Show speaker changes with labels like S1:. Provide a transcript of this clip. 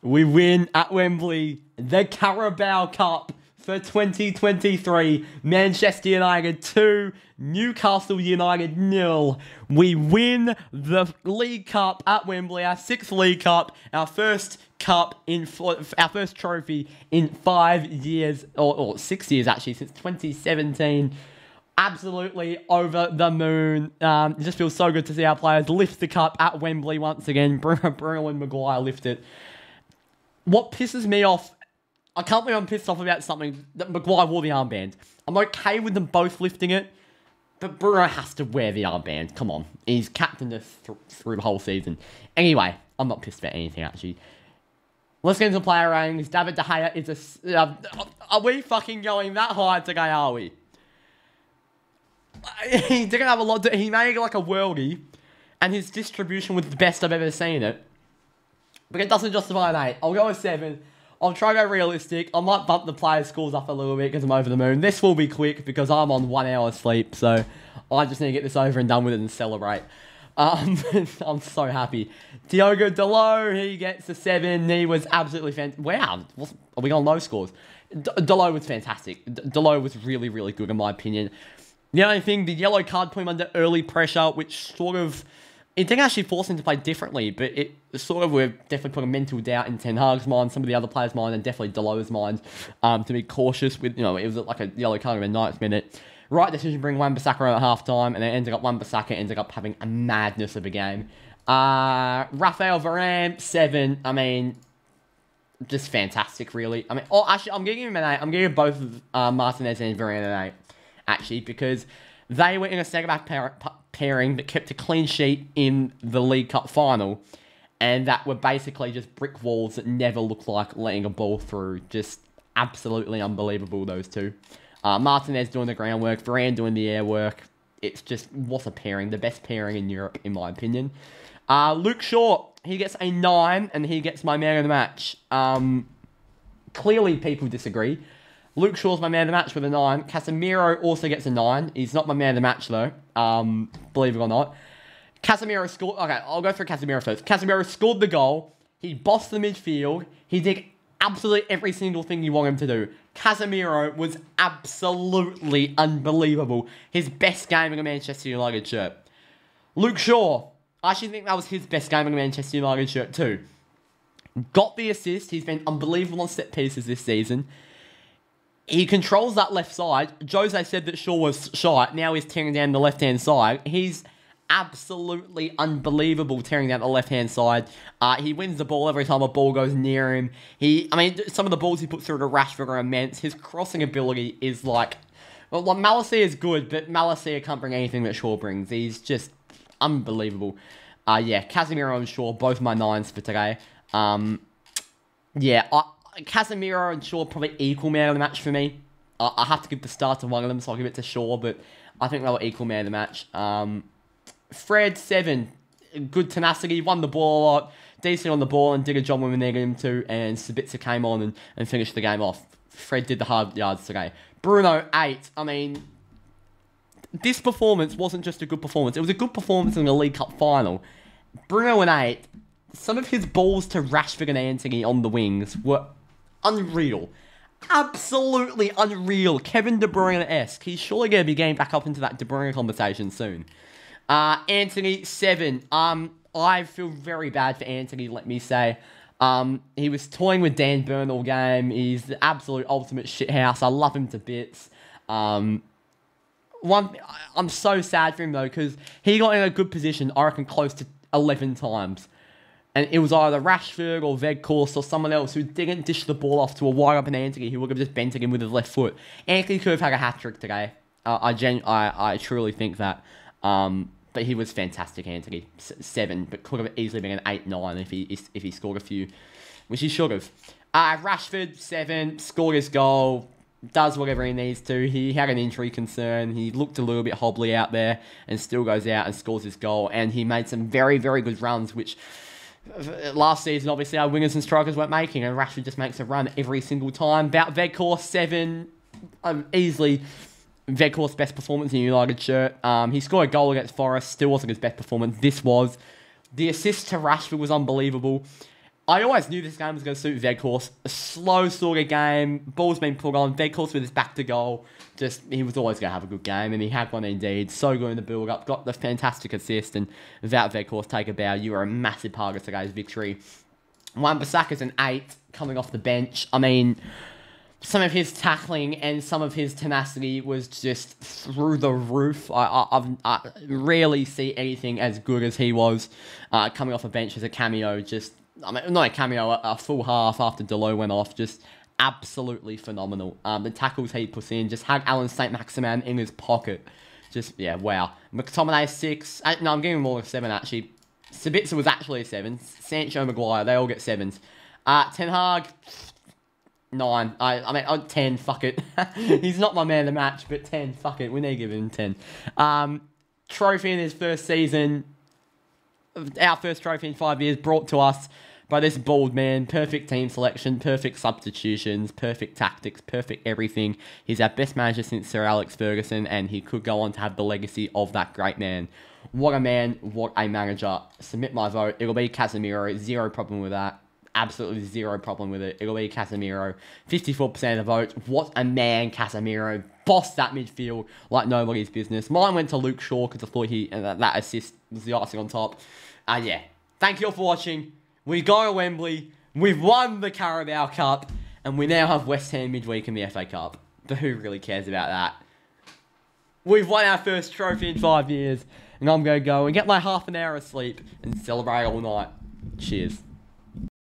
S1: We win at Wembley the Carabao Cup for 2023. Manchester United 2, Newcastle United 0. We win the League Cup at Wembley, our 6th League Cup, our first our first trophy in 5 years, or 6 years actually, since 2017. Absolutely over the moon. It just feels so good to see our players lift the cup at Wembley once again. Bruno and Maguire lift it. What pisses me off, I can't believe I'm pissed off about something, that Maguire wore the armband. I'm okay with them both lifting it, but Bruno has to wear the armband. Come on. He's captained us through the whole season. Anyway, I'm not pissed about anything, actually. Let's get into player ratings. David De Gea is a... are we fucking going that high today, are we? He didn't have a lot he made like a worldie, and his distribution was the best I've ever seen it. But it doesn't justify an 8. I'll go with 7. I'll try to go realistic. I might bump the player scores up a little bit because I'm over the moon. This will be quick because I'm on 1 hour sleep, so I just need to get this over and done with it and celebrate. I'm so happy. Diogo Dalot, he gets a 7. He was absolutely fantastic. Wow, are we on low scores? Dalot was fantastic. Dalot was really, really good in my opinion. The only thing, the yellow card put him under early pressure, which sort of... It didn't actually force him to play differently, but it sort of would definitely put a mental doubt in Ten Hag's mind, some of the other players' mind, and definitely Dalot's mind, to be cautious with, it was like a yellow card in the 9th minute. Right decision to bring Wan-Bissaka on at half-time, and then Wan-Bissaka ended up having a madness of a game. Raphael Varane, 7. I mean, just fantastic, really. I mean, actually, I'm giving him an 8. I'm giving both Martinez and Varane an 8, actually, because they were in a centre-back pairing that kept a clean sheet in the League Cup final, and that were basically just brick walls that never looked like letting a ball through. Just absolutely unbelievable, those two. Martinez doing the groundwork, Varane doing the air work. It's just, what a pairing. The best pairing in Europe, in my opinion. Luke Shaw, he gets a 9, and he gets my man of the match. Clearly, people disagree. Luke Shaw's my man of the match with a 9. Casemiro also gets a 9. He's not my man of the match, though. Believe it or not. Casemiro scored... Okay, I'll go through Casemiro first. Casemiro scored the goal. He bossed the midfield. He did absolutely every single thing you want him to do. Casemiro was absolutely unbelievable. His best game in a Manchester United shirt. Luke Shaw, I actually think that was his best game in a Manchester United shirt, too. Got the assist. He's been unbelievable on set pieces this season. He controls that left side. Jose said that Shaw was shy. Now he's tearing down the left-hand side. He's absolutely unbelievable tearing down the left-hand side. He wins the ball every time a ball goes near him. Some of the balls he puts through to Rashford are immense. His crossing ability is like... Well, Malacia is good, but Malacia can't bring anything that Shaw brings. He's just unbelievable. Casemiro and Shaw, both my 9s for today. Casemiro and Shaw probably equal man of the match for me. I have to give the start to one of them, so I'll give it to Shaw, but I think they were equal man of the match. Fred, 7. Good tenacity, won the ball a lot, decent on the ball, and did a job when we needed him to, and Sabitzer came on and finished the game off. Fred did the hard yards today. Bruno, 8. I mean, this performance wasn't just a good performance. It was a good performance in the League Cup final. Bruno, an 8. Some of his balls to Rashford and Antony on the wings were unreal. Absolutely unreal. Kevin De Bruyne-esque. He's surely going to be getting back up into that De Bruyne conversation soon. Antony, 7. I feel very bad for Antony, let me say. He was toying with Dan Burn all game. He's the absolute ultimate shithouse. I love him to bits. I'm so sad for him, though, because he got in a good position, I reckon, close to 11 times. And it was either Rashford or Weghorst or someone else who didn't dish the ball off to a wide-open Antony who would have just bent it in with his left foot. Antony could have had a hat-trick today. I truly think that. But he was fantastic, Antony. 7, but could have easily been an 8, 9 if he scored a few, which he should have. Rashford, 7, scored his goal, does whatever he needs to. He had an injury concern. He looked a little bit hobbly out there and still goes out and scores his goal. And he made some very, very good runs, which... Last season, obviously, our wingers and strikers weren't making, and Rashford just makes a run every single time. About Weghorst, 7. Easily Weghorst's best performance in a United shirt. He scored a goal against Forest. Still wasn't his best performance. This was. The assist to Rashford was unbelievable. I always knew this game was going to suit Veghorst. A slow sort of game. Ball's been put on. Veghorst with his back to goal. Just, he was always going to have a good game. And he had one indeed. So good in the build-up. Got the fantastic assist. And without Veghorst take a bow, you were a massive part of today's victory. Wan-Bissaka's an 8 coming off the bench. I mean, some of his tackling and some of his tenacity was just through the roof. I rarely see anything as good as he was coming off the bench as a cameo. Just, I mean, not a cameo, a full half after Delo went off. Just absolutely phenomenal. The tackles he puts in, just had Alan St. Maximin in his pocket. Just, yeah, wow. McTominay 6. No, I'm giving him more than 7 actually. Sabitzer was actually a 7. Sancho, Maguire, they all get 7s. Ten Hag, 9. I mean, 10, fuck it. He's not my man of the match, but 10, fuck it. We need to give him 10. Trophy in his first season. Our first trophy in 5 years brought to us by this bald man. Perfect team selection, perfect substitutions, perfect tactics, perfect everything. He's our best manager since Sir Alex Ferguson, and he could go on to have the legacy of that great man. What a man, what a manager. Submit my vote. It'll be Casemiro. Zero problem with that. Absolutely zero problem with it. It'll be Casemiro. 54% of the vote. What a man, Casemiro. Bossed that midfield like nobody's business. Mine went to Luke Shaw because I thought that assist was the icing on top. Yeah. Thank you all for watching. We've gone to Wembley. We've won the Carabao Cup. And we now have West Ham midweek in the FA Cup. But who really cares about that? We've won our first trophy in 5 years. And I'm going to go and get my half an hour of sleep and celebrate all night. Cheers.